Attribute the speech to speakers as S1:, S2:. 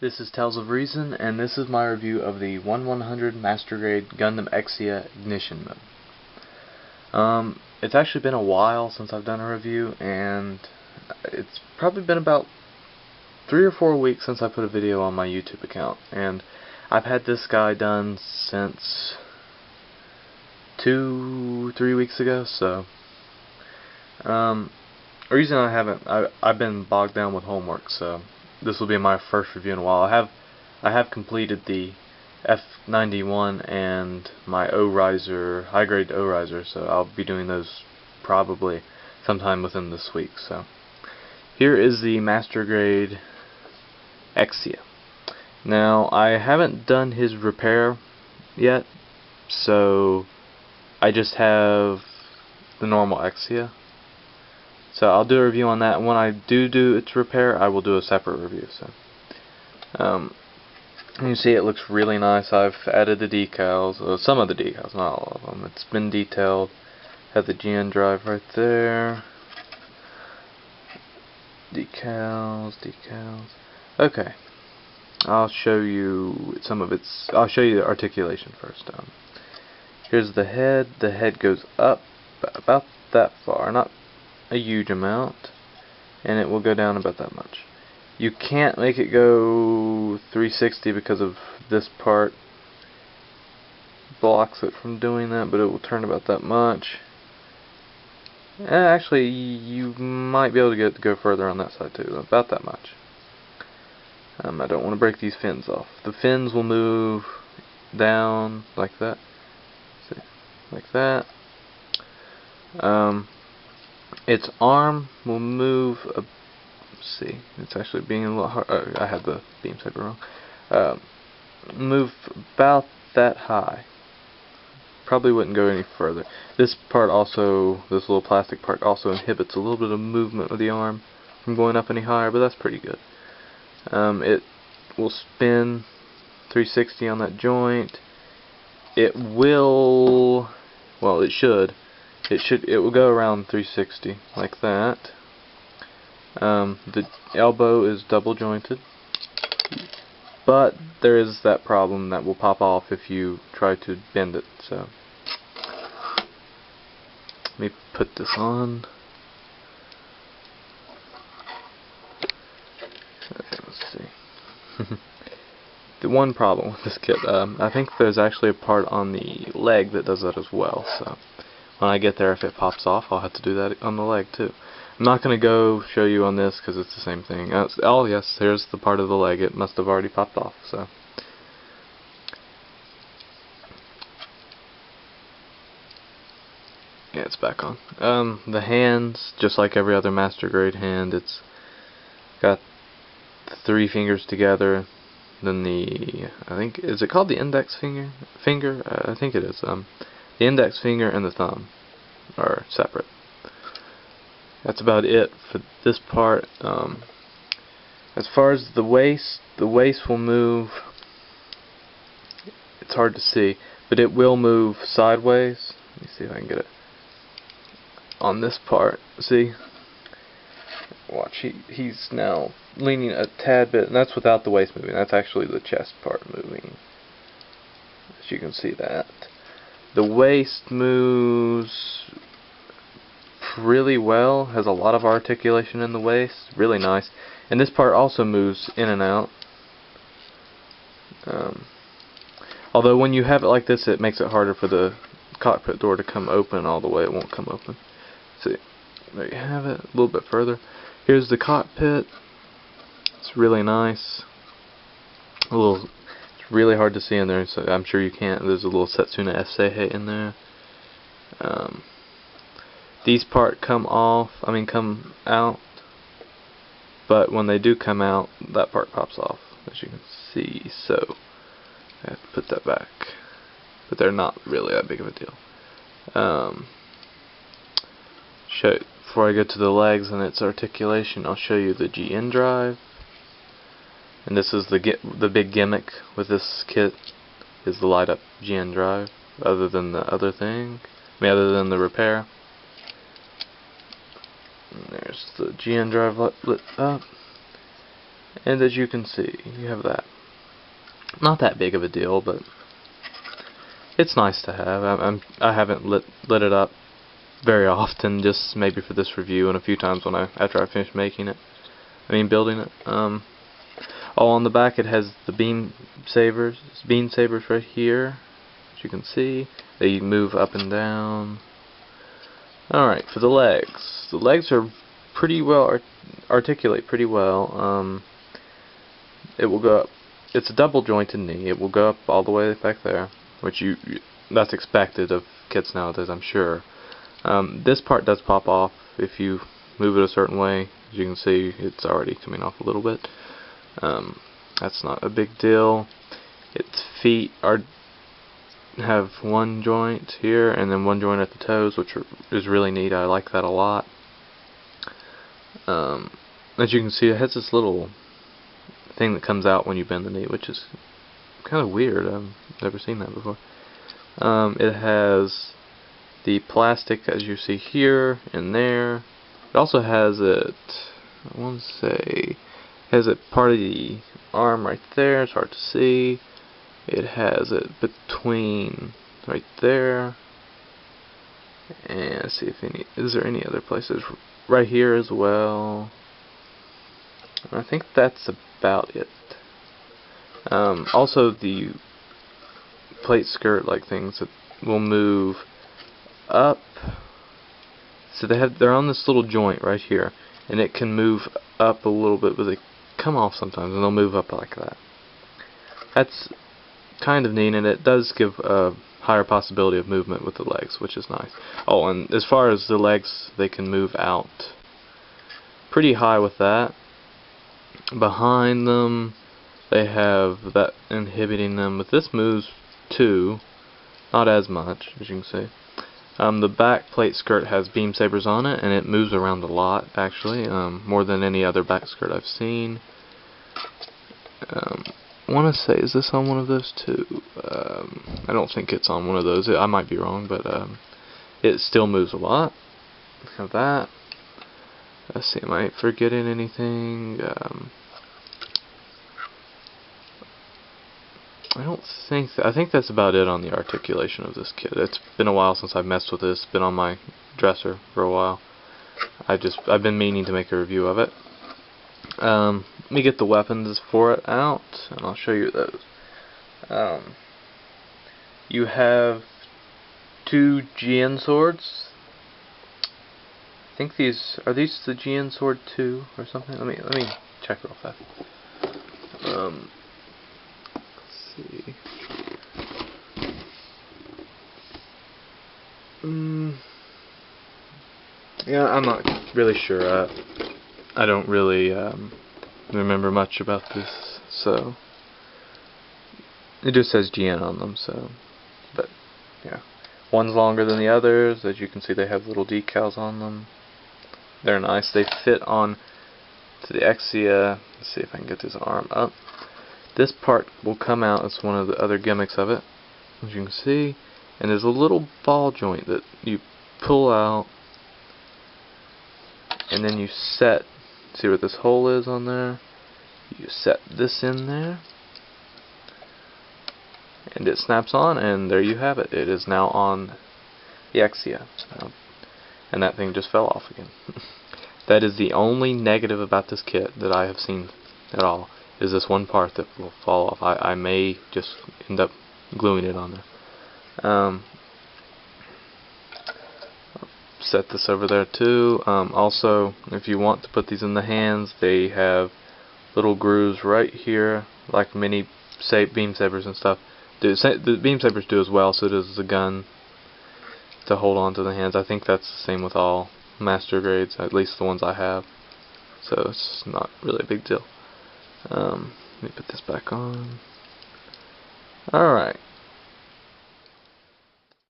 S1: This is Tales of Reason, and this is my review of the 1/100 Master Grade Gundam Exia Ignition Mode. It's actually been a while since I've done a review, and it's probably been about 3 or 4 weeks since I put a video on my YouTube account, and I've had this guy done since 2-3 weeks ago. So the reason I haven't, I've been bogged down with homework, so this will be my first review in a while. I have completed the F91 and my O-Riser, high grade O-Riser, so I'll be doing those probably sometime within this week. So here is the Master Grade Exia. Now I haven't done his repair yet, so I just have the normal Exia. So I'll do a review on that, and when I do its repair, I will do a separate review. So you see it looks really nice. I've added the decals, some of the decals, not all of them. It's been detailed. Have the GN drive right there. Decals. Okay, I'll show you some of its. I'll show you the articulation first. Here's the head. The head goes up about that far, not a huge amount, and it will go down about that much. You can't make it go 360 because of this part blocks it from doing that, but it will turn about that much. Actually, you might be able to get it to go further on that side too, about that much. I don't want to break these fins off. The fins will move down like that. See, like that. Its arm will move. Let's see, it's actually being a little hard. I had the beam saber wrong. Move about that high. Probably wouldn't go any further. This part also, this little plastic part also inhibits a little bit of movement of the arm from going up any higher, but that's pretty good. It will spin 360 on that joint. It will, well, it should. It will go around 360 like that. The elbow is double jointed, but there is that problem that will pop off if you try to bend it. So let me put this on. Okay, let's see. The one problem with this kit, I think there's actually a part on the leg that does that as well. So when I get there, if it pops off, I'll have to do that on the leg too. I'm not going to go show you on this because it's the same thing. Oh yes, here's the part of the leg. It must have already popped off. So yeah, it's back on. The hands, just like every other Master Grade hand, it's got 3 fingers together. Then I think, is it called the index finger? I think it is. The index finger and the thumb are separate. That's about it for this part. As far as the waist will move. It's hard to see, but it will move sideways. Let me see if I can get it on this part. See? Watch, he's now leaning a tad bit, and that's without the waist moving. That's actually the chest part moving. As you can see that. The waist moves really well, has a lot of articulation in the waist, really nice. And this part also moves in and out. Although when you have it like this, it makes it harder for the cockpit door to come open all the way. It won't come open. See, there you have it, a little bit further. Here's the cockpit. It's really nice. It's really hard to see in there, so I'm sure you can't. There's a little Setsuna Essei in there. These part come out, but when they do come out, that part pops off, as you can see. So I have to put that back, but they're not really that big of a deal. Before I get to the legs and its articulation, I'll show you the GN drive. And this is the big gimmick with this kit, is the light up GN drive, other than the other thing, other than the repair. And there's the GN drive lit up. And as you can see, you have that. Not that big of a deal, but it's nice to have. I haven't lit it up very often, just maybe for this review and a few times after I finish making it. Building it. Oh, on the back it has the beam sabers right here, as you can see. They move up and down. Alright, for the legs. The legs are pretty well articulate pretty well. It will go up. It's a double jointed knee. It will go up all the way back there, which that's expected of kits nowadays, I'm sure. This part does pop off if you move it a certain way. As you can see, it's already coming off a little bit. That's not a big deal. Its feet have one joint here and then one joint at the toes, which is really neat. I like that a lot. As you can see, it has this little thing that comes out when you bend the knee, which is kind of weird. I've never seen that before. It has the plastic, as you see here and there. It also has it, I want to say, has it part of the arm right there. It's hard to see. It has it between right there. And let's see if is there any other places right here as well. I think that's about it. Also, the plate skirt like things that will move up. So they're on this little joint right here, and it can move up a little bit, but they come off sometimes, and they'll move up like that. That's kind of neat, and it does give a higher possibility of movement with the legs, which is nice. Oh, and as far as the legs, they can move out pretty high with that. Behind them, they have that inhibiting them, but this moves too, not as much, as you can see. The back plate skirt has beam sabers on it, and it moves around a lot, actually, more than any other back skirt I've seen. I want to say, is this on one of those too? I don't think it's on one of those. I might be wrong, but it still moves a lot. Have that. Let's see, am I forgetting anything? I don't think I think that's about it on the articulation of this kit. It's been a while since I've messed with this. It's been on my dresser for a while. I've been meaning to make a review of it. Let me get the weapons for it out, and I'll show you those. You have two GN swords. I think are these the GN sword 2 or something? Let me check real fast. See. Yeah, I'm not really sure. I don't really remember much about this, so it just says GN on them. So, but yeah, one's longer than the others. As you can see, they have little decals on them. They're nice. They fit on to the Exia. Let's see if I can get this arm up. This part will come out. It's one of the other gimmicks of it, as you can see. And there's a little ball joint that you pull out, and then you set. See where this hole is on there? You set this in there, and it snaps on, and there you have it. It is now on the Exia. And that thing just fell off again. That is the only negative about this kit that I have seen at all, is this one part that will fall off. I may just end up gluing it on there. Set this over there too. Also, if you want to put these in the hands, they have little grooves right here, like mini beam sabers and stuff. The beam sabers do as well, so does the gun, to hold on to the hands. I think that's the same with all master grades, at least the ones I have. So it's not really a big deal. Let me put this back on. Alright.